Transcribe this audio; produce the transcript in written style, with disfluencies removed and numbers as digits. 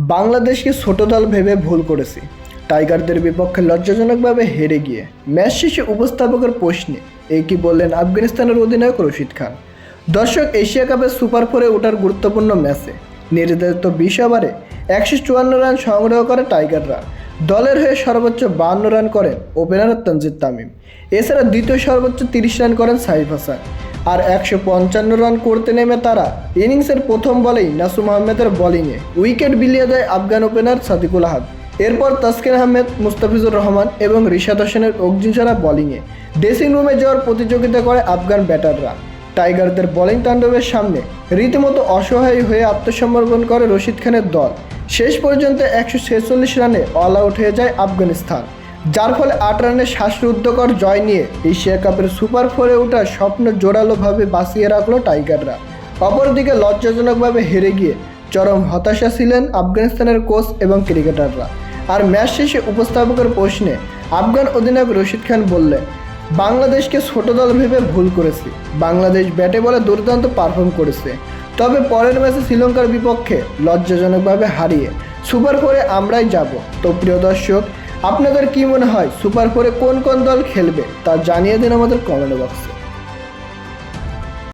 বাংলাদেশকে ছোট দল ভেবে ভুল করেছি। টাইগারদের বিপক্ষে লজ্জাজনকভাবে হেরে গিয়ে ম্যাচ শেষে উপস্থাপকের প্রশ্নে এই কি বললেন আফগানিস্তানের অধিনায়ক রশিদ খান। দর্শক, এশিয়া কাপের সুপার ফোরে ওঠার গুরুত্বপূর্ণ ম্যাচে নির্ধারিত 20 ওভারে 154 রান সংগ্রহ করে টাইগাররা। দলের হয়ে সর্বোচ্চ 52 রান করেন ওপেনার তানজিদ তামিম। এছাড়া দ্বিতীয় সর্বোচ্চ 30 রান করেন সাইফ হাসান। আর 155 রান করতে নেমে তারা ইনিংসের প্রথম বলেই নাসুম আহমেদের বোলিংয়ে উইকেট বিলিয়ে দেয় আফগান ওপেনার সাদিকুল আহাদ। এরপর তাসকিন আহমেদ, মুস্তাফিজুর রহমান এবং রিশাদ হোসেনের অগ্নিঝরা বোলিংয়ে ড্রেসিং রুমে যাওয়ার প্রতিযোগিতা করে আফগান ব্যাটাররা। টাইগারদের বোলিং তাণ্ডবের সামনে রীতিমতো অসহায় হয়ে আত্মসমর্পণ করে রশিদ খানের দল। শেষ পর্যন্ত 146 রানে অল আউট হয়ে যায় আফগানিস্তান, যার ফলে 8 রানের শ্বাসরুদ্ধকর জয় নিয়ে এশিয়া কাপের সুপার ফোরে ওঠার স্বপ্ন জোরালোভাবে বাঁচিয়ে রাখল টাইগাররা। অপরদিকে লজ্জাজনকভাবে হেরে গিয়ে চরম হতাশা ছিলেন আফগানিস্তানের কোচ এবং ক্রিকেটাররা। আর ম্যাচ শেষে উপস্থাপকের প্রশ্নে আফগান অধিনায়ক রশিদ খান বললেন, বাংলাদেশকে ছোট দল ভেবে ভুল করেছি। বাংলাদেশ ব্যাটে বলে দুর্দান্ত পারফর্ম করেছে, তবে পরের ম্যাচে শ্রীলঙ্কার বিপক্ষে লজ্জাজনকভাবে হারিয়ে সুপার ফোরে আমরাই যাব। তো প্রিয় দর্শক, আপনাদের কি মনে হয় সুপার ফোরে কোন কোন দল খেলবে তা জানিয়ে দিন আমাদের কমেন্ট বক্সে।